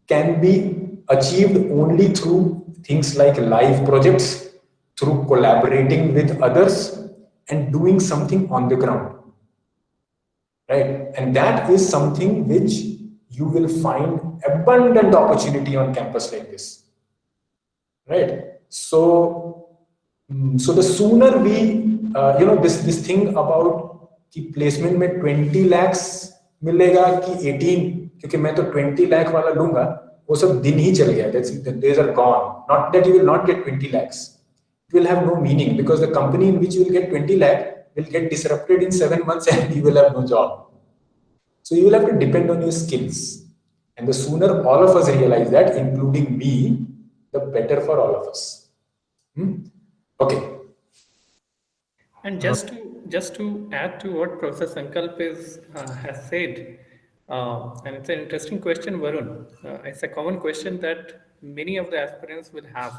can be achieved only through things like live projects, through collaborating with others, and doing something on the ground. right? And that is something which you will find abundant opportunity on campus like this, right? So, so the sooner we, this thing about कि placement में 20 lakhs मिलेगा कि 18, क्योंकि मैं तो 20 lakh वाला लूंगा, वो सब दिन ही चल गया. That's the days are gone. Not that you will not get 20 lakhs. It will have no meaning because the company in which you will get 20 lakh will get disrupted in 7 months and you will have no job. So you will have to depend on your skills. And the sooner all of us realize that, including me, the better for all of us. Okay. And just to add to what Professor Sankalp has said, and it's an interesting question, Varun. It's a common question that many of the aspirants will have.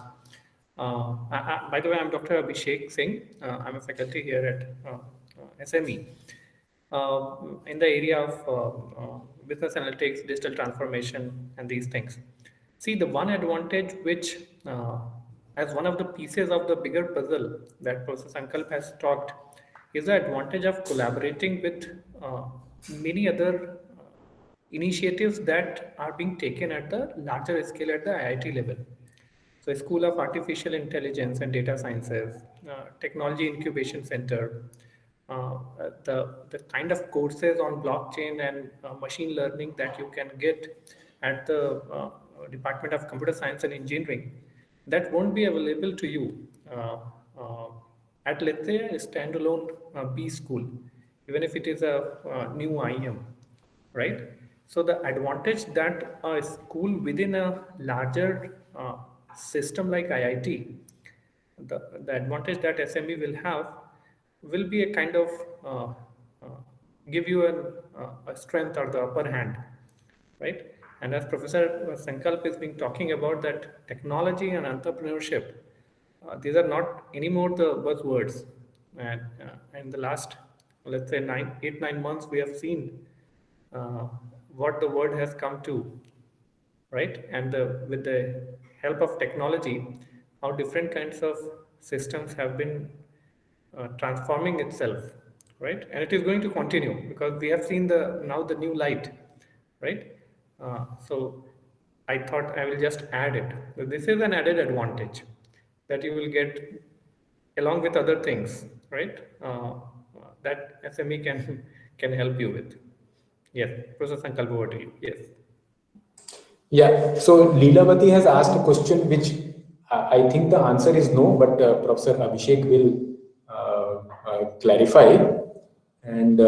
By the way, I'm Dr. Abhishek Singh. I'm a faculty here at SME in the area of business analytics, digital transformation, and these things. See, the one advantage which, as one of the pieces of the bigger puzzle that Professor Sankalp has talked, is the advantage of collaborating with many other initiatives that are being taken at the larger scale at the IIT level. So School of Artificial Intelligence and Data Sciences, Technology Incubation Center, the kind of courses on blockchain and machine learning that you can get at the Department of Computer Science and Engineering, that won't be available to you at, let's say, a standalone B school, even if it is a new IM, right? So the advantage that a school within a larger system like IIT, the advantage that SME will have will be a kind of give you a strength or the upper hand, right? And as Professor Sankalp has been talking about that technology and entrepreneurship, these are not anymore the buzzwords. And in the last, let's say, 8-9 months, we have seen what the world has come to, right? And with the help of technology, how different kinds of systems have been transforming itself, right? And it is going to continue because we have seen now the new light, right? So I thought I will just add it. So this is an added advantage that you will get along with other things, right? That SME can help you with. Yes, Professor Sankalp, over to you. Yes. Yeah, so Leelavati has asked a question which I think the answer is no, but Professor Abhishek will clarify. And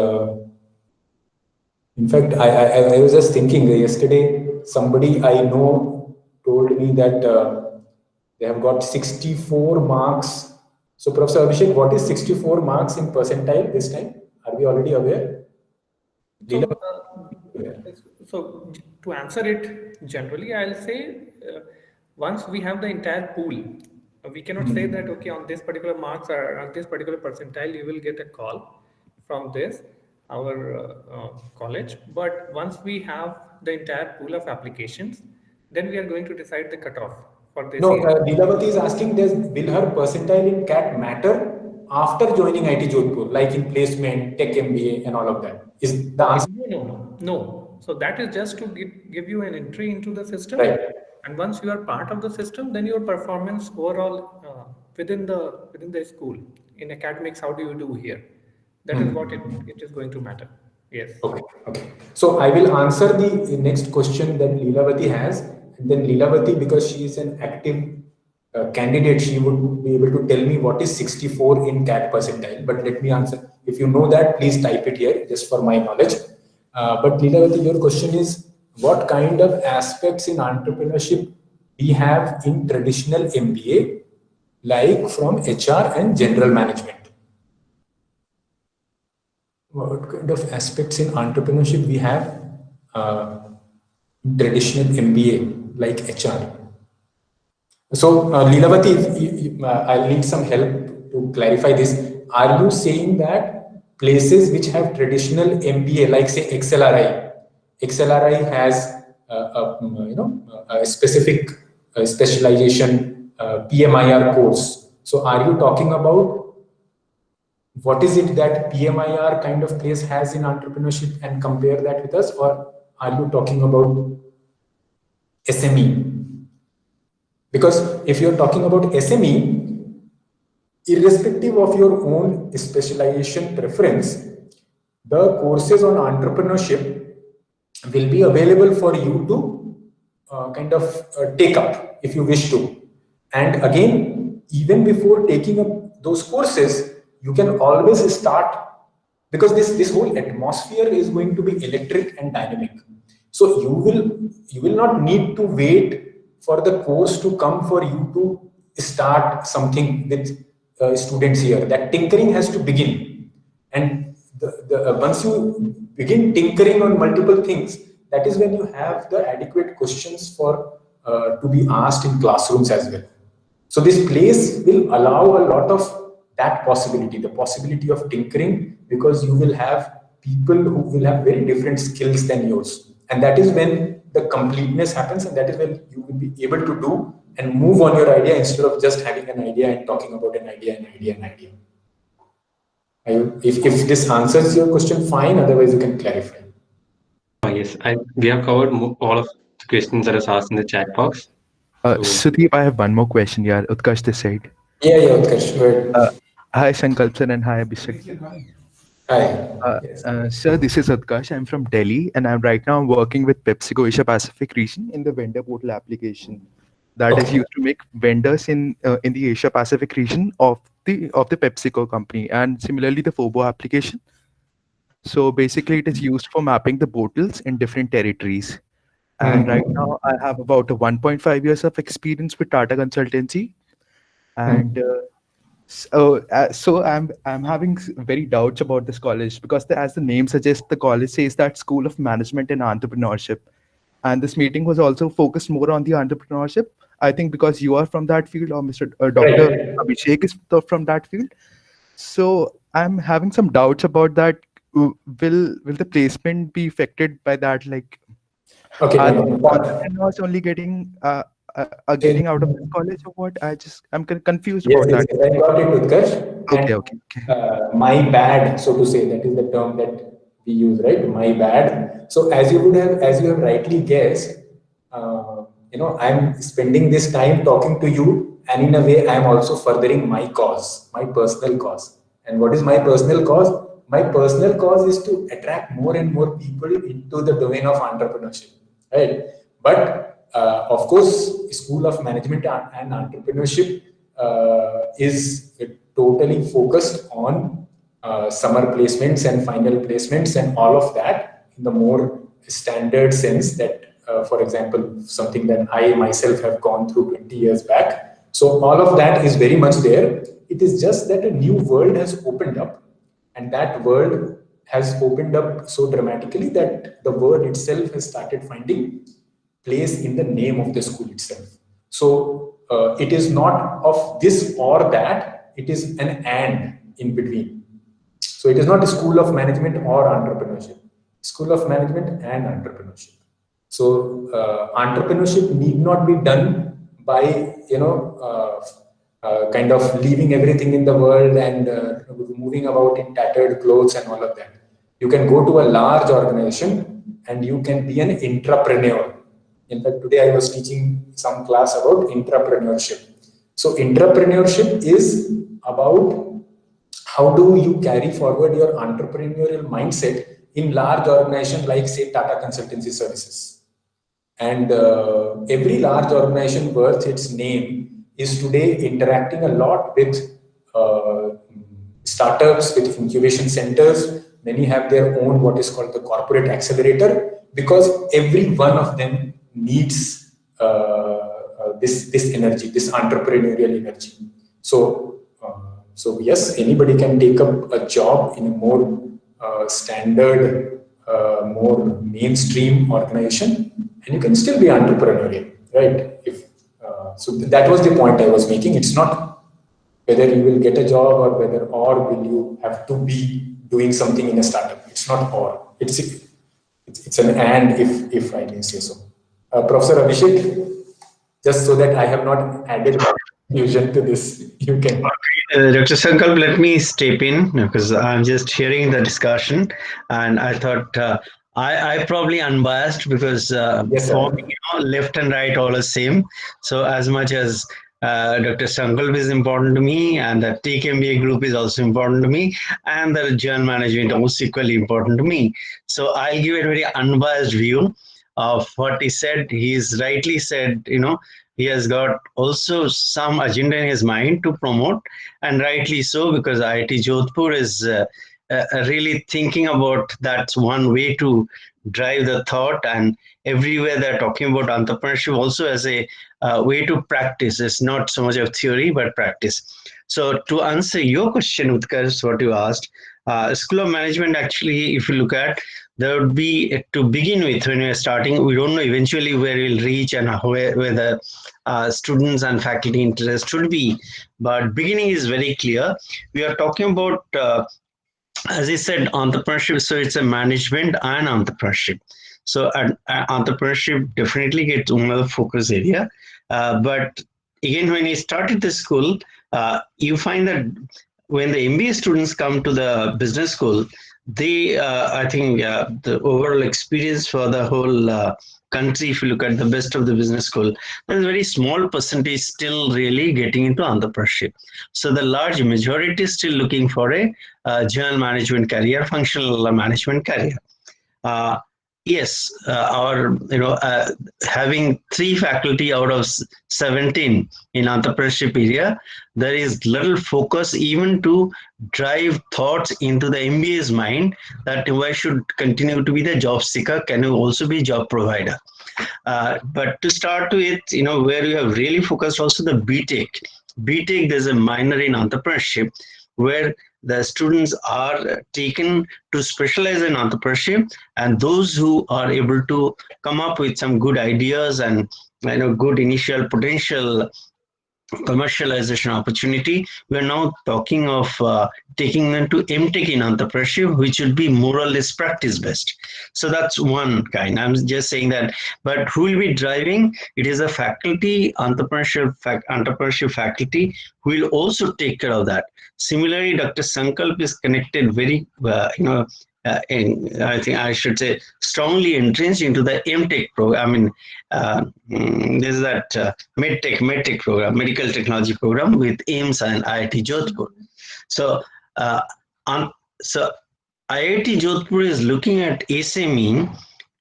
in fact, I was just thinking yesterday, somebody I know told me that they have got 64 marks. So Professor Abhishek, what is 64 marks in percentile this time? Are we already aware? So to answer it generally, I'll say once we have the entire pool, we cannot say that, okay, on this particular marks or on this particular percentile, you will get a call from our college. But once we have the entire pool of applications, then we are going to decide the cutoff for this. No, Leelavati is asking, will her percentile in CAT matter after joining IT Jodhpur, like in placement, tech MBA and all of that? Is the answer? No. So that is just to give you an entry into the system. Right. And once you are part of the system, then your performance overall within the school in academics, how do you do here? That is what it is going to matter. Yes. Okay. So I will answer the next question that Leelavati has, and then Leelavati, because she is an active candidate, she would be able to tell me what is 64 in CAT percentile. But let me answer. If you know that, please type it here, just for my knowledge. But Leelavati, your question is, what kind of aspects in entrepreneurship we have in traditional MBA, like from HR and general management? What kind of aspects in entrepreneurship we have in traditional MBA, like HR? So, Leelavati, I'll need some help to clarify this. Are you saying that places which have traditional MBA, like say XLRI has a specific specialization PMIR course. So, are you talking about what is it that PMIR kind of place has in entrepreneurship and compare that with us, or are you talking about SME? Because if you're talking about SME, irrespective of your own specialization preference, the courses on entrepreneurship will be available for you to take up if you wish to. And again, even before taking up those courses, you can always start, because this whole atmosphere is going to be electric and dynamic. So you will not need to wait for the course to come for you to start something with students here. That tinkering has to begin, and once you begin tinkering on multiple things, that is when you have the adequate questions for to be asked in classrooms as well. So this place will allow a lot of that possibility, the possibility of tinkering, because you will have people who will have very different skills than yours. And that is when the completeness happens, and that is when you will be able to do and move on your idea instead of just having an idea and talking about an idea. If this answers your question, fine. Otherwise, you can clarify. Yes, we have covered all of the questions that is asked in the chat box. So, Sudeep, I have one more question. Yeah, Utkarsh this side. Yeah, Utkarsh, go ahead. Hi, Sankalp sir, and hi, Abhishek. Hi. Yes. Sir, this is Utkarsh. I'm from Delhi, and I'm right now working with PepsiCo Asia Pacific region in the vendor portal application that is used to make vendors in the Asia Pacific region of the PepsiCo company, and similarly the FOBO application. So basically, it is used for mapping the portals in different territories. And right now, I have about 1.5 years of experience with Tata Consultancy, and so I'm having very doubts about this college because as the name suggests, the college says that School of Management and Entrepreneurship, and this meeting was also focused more on the entrepreneurship. I think because you are from that field, or Mr. Dr. Abhishek is from that field. So I'm having some doubts about that. Will the placement be affected by that? Like, Okay. are entrepreneurs only getting out of this college or what? I'm confused about that. Yes, I got it, Utkarsh. Okay. My bad, so to say, that is the term that we use, right? My bad. So as you have rightly guessed, I'm spending this time talking to you, and in a way, I am also furthering my cause, my personal cause. And what is my personal cause? My personal cause is to attract more and more people into the domain of entrepreneurship, right? But of course, School of Management and Entrepreneurship is totally focused on summer placements and final placements and all of that in the more standard sense that, for example, something that I myself have gone through 20 years back. So all of that is very much there. It is just that a new world has opened up, and that world has opened up so dramatically that the word itself has started finding place in the name of the school itself. So it is not of this or that, it is an and in between. So it is not a School of Management or Entrepreneurship, School of Management and Entrepreneurship. So entrepreneurship need not be done by, kind of leaving everything in the world and moving about in tattered clothes and all of that. You can go to a large organization and you can be an intrapreneur. In fact, today I was teaching some class about intrapreneurship. So intrapreneurship is about how do you carry forward your entrepreneurial mindset in large organization like, say, Tata Consultancy Services. And every large organization worth its name is today interacting a lot with startups, with incubation centers. Many have their own what is called the corporate accelerator, because every one of them needs this energy, this entrepreneurial energy. So yes, anybody can take up a job in a more standard, more mainstream organization, and you can still be entrepreneurial, right? So that was the point I was making. It's not whether you will get a job or will you have to be doing something in a startup. It's not or. It's an and, if I may say so. Professor Abhishek, just so that I have not added confusion to this, you can. Dr. Sankalp, let me step in because I'm just hearing the discussion, and I thought I probably unbiased because Yes, for sir. me, left and right all the same. So as much as Dr. Sankalp is important to me, and the Take MBA group is also important to me, and the journal management also equally important to me. So I'll give a very unbiased view of what he said. He's rightly said, he has got also some agenda in his mind to promote, and rightly so, because IIT Jodhpur is really thinking about that's one way to drive the thought, and everywhere they're talking about entrepreneurship also as a way to practice. It's not so much of theory but practice. So to answer your question, Utkarsh, what you asked, School of Management, actually, if you look at, there would be, to begin with, when we're starting, we don't know eventually where we'll reach and where the students and faculty interest should be, but beginning is very clear. We are talking about, as I said, entrepreneurship. So it's a management and entrepreneurship. So entrepreneurship definitely gets one of the focus area. But again, when you started the school, you find that when the MBA students come to the business school, they, I think, the overall experience for the whole country, if you look at the best of the business school, there's a very small percentage still really getting into entrepreneurship. So the large majority is still looking for a general management career, functional management career. Yes, our having 3 faculty out of 17 in entrepreneurship area, there is little focus even to drive thoughts into the MBA's mind that why should continue to be the job seeker, can you also be job provider? But to start with, where you have really focused also the BTech. BTech, there's a minor in entrepreneurship where the students are taken to specialize in entrepreneurship, and those who are able to come up with some good ideas and good initial potential commercialization opportunity, we are now talking of taking them to MTech in entrepreneurship, which would be more or less practice based. So that's one kind. I'm just saying that. But who will be driving? It is a faculty, entrepreneurship faculty who will also take care of that. Similarly, Dr. Sankalp is connected very, and I think I should say strongly entrenched into the MTech program. I mean, there's that MedTech program, medical technology program with AIMS and IIT Jodhpur. So, so IIT Jodhpur is looking at SME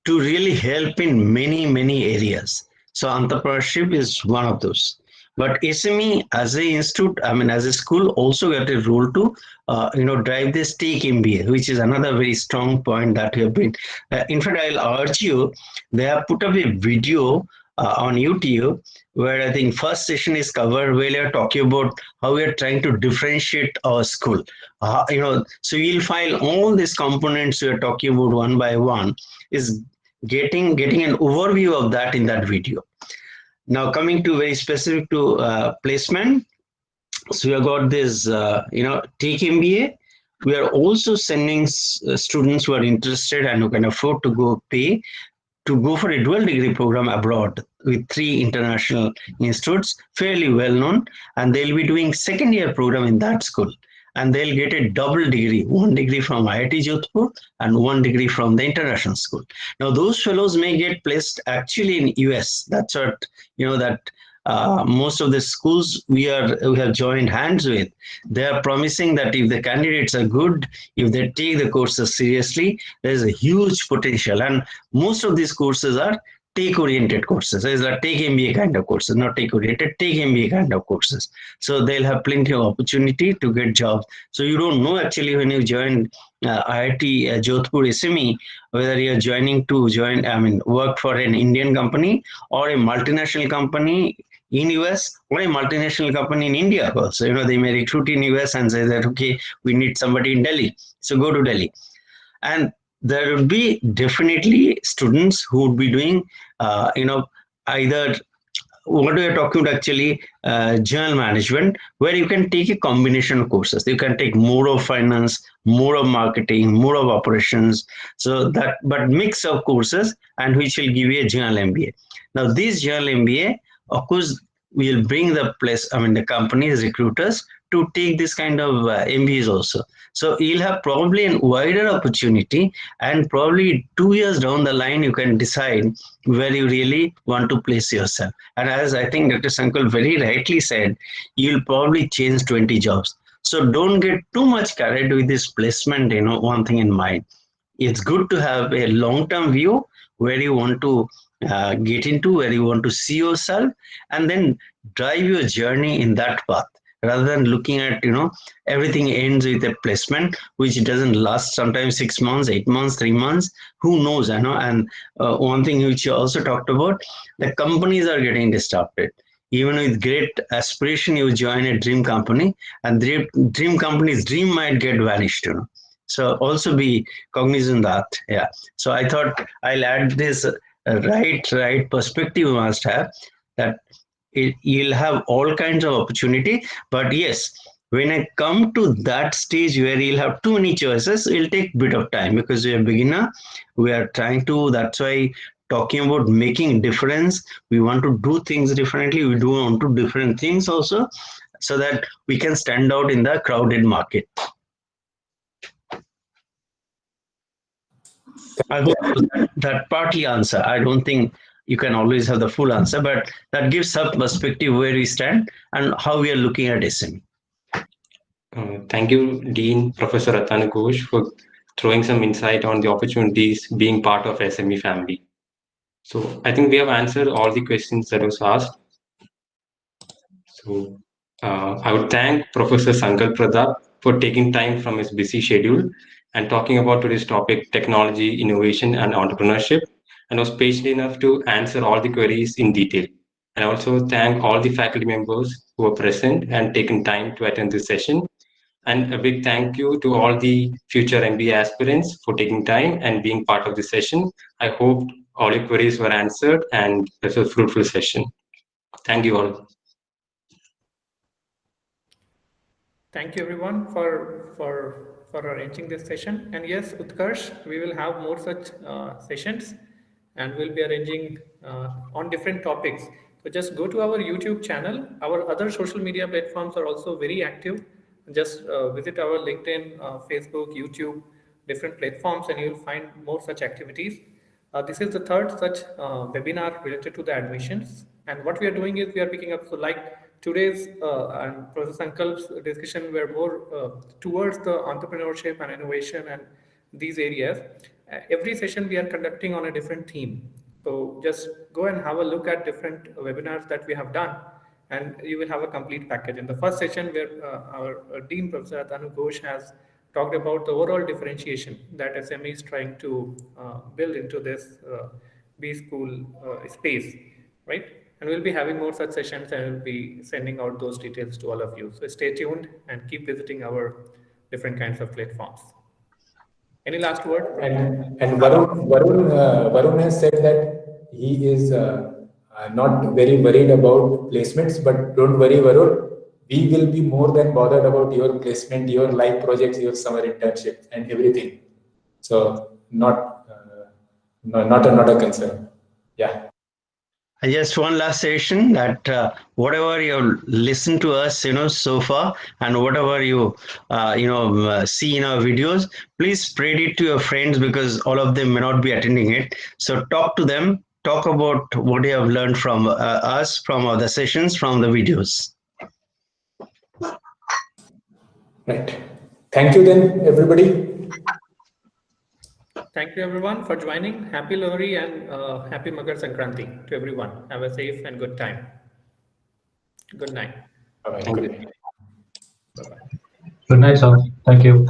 to really help in many areas. So entrepreneurship is one of those. But SME as a institute, I mean, as a school, also got a role to, drive this Take MBA, which is another very strong point that we have been. In fact, I'll urge you, they have put up a video on YouTube where I think first session is covered where you're talking about how we are trying to differentiate our school. So you'll find all these components we are talking about one by one is getting an overview of that in that video. Now coming to very specific to placement, so we have got this, Take MBA. We are also sending students who are interested and who can afford to go pay to go for a dual degree program abroad with 3 international institutes, fairly well known, and they'll be doing second year program in that school. And they'll get a double degree, 1 degree from IIT Jodhpur and 1 degree from the international school. Now, those fellows may get placed actually in US. That's what, most of the schools we have joined hands with. They are promising that if the candidates are good, if they take the courses seriously, there is a huge potential. And most of these courses are take-oriented courses. It's like Take MBA kind of courses, not take-oriented, Take MBA kind of courses. So they'll have plenty of opportunity to get jobs. So you don't know actually when you join IIT Jodhpur SME, whether you're work for an Indian company or a multinational company in US or a multinational company in India also. They may recruit in US and say that, okay, we need somebody in Delhi. So go to Delhi. And there will be definitely students who would be doing, either what we are talking about actually, general management, where you can take a combination of courses. You can take more of finance, more of marketing, more of operations. So that, but mix of courses and which will give you a general MBA. Now, this general MBA, of course, will bring the companies, recruiters to take this kind of MBAs also. So you'll have probably a wider opportunity, and probably 2 years down the line, you can decide where you really want to place yourself. And as I think Dr. Sankal very rightly said, you'll probably change 20 jobs. So don't get too much carried with this placement, one thing in mind. It's good to have a long-term view where you want to get into, where you want to see yourself, and then drive your journey in that path, rather than looking at, everything ends with a placement which doesn't last, sometimes 6 months, 8 months, 3 months, who knows. And one thing which you also talked about, the companies are getting disrupted. Even with great aspiration, you join a dream company, and dream company's dream might get vanished. So also be cognizant that. Yeah. So I thought I'll add this right perspective you must have, that you'll have all kinds of opportunity. But yes, when I come to that stage where you'll have too many choices, it'll take a bit of time, because we're a beginner. We are trying to, that's why talking about making difference, we want to do things differently. We do want to do different things also, so that we can stand out in the crowded market. I hope that partly answer. I don't think you can always have the full answer, but that gives some perspective where we stand and how we are looking at SME. Thank you, Dean Professor Atanu Ghosh, for throwing some insight on the opportunities being part of SME family. So I think we have answered all the questions that was asked. So I would thank Professor Sankal Pratap for taking time from his busy schedule and talking about today's topic, technology, innovation, and entrepreneurship, and was patient enough to answer all the queries in detail. And also thank all the faculty members who were present and taken time to attend this session. And a big thank you to all the future MBA aspirants for taking time and being part of this session. I hope all your queries were answered and this was a fruitful session. Thank you all. Thank you everyone for arranging this session. And yes, Utkarsh, we will have more such sessions, and we'll be arranging on different topics. So just go to our YouTube channel. Our other social media platforms are also very active. Just visit our LinkedIn, Facebook, YouTube, different platforms, and you'll find more such activities. This is the third such webinar related to the admissions. And what we are doing is we are picking up, so like today's and Professor Sankalp's discussion were more towards the entrepreneurship and innovation and these areas. Every session we are conducting on a different theme. So just go and have a look at different webinars that we have done, and you will have a complete package. In the first session, where our Dean Professor Atanu Ghosh has talked about the overall differentiation that SME is trying to build into this B school space, right? And we'll be having more such sessions, and we'll be sending out those details to all of you. So stay tuned and keep visiting our different kinds of platforms. Any last word? And Varun has said that he is not very worried about placements, but don't worry, Varun. We will be more than bothered about your placement, your live projects, your summer internship, and everything. So not a concern. Yeah. Just one last session, that whatever you listen to us, so far, and whatever you, see in our videos, please spread it to your friends, because all of them may not be attending it. So talk to them, talk about what you have learned from us, from other sessions, from the videos. Right. Thank you then, everybody. Thank you everyone for joining. Happy Lohri and happy Makar Sankranti to everyone. Have a safe and good time. Good night. Bye-bye. Thank Good you. night. Bye-bye. Good night, sir. Thank you.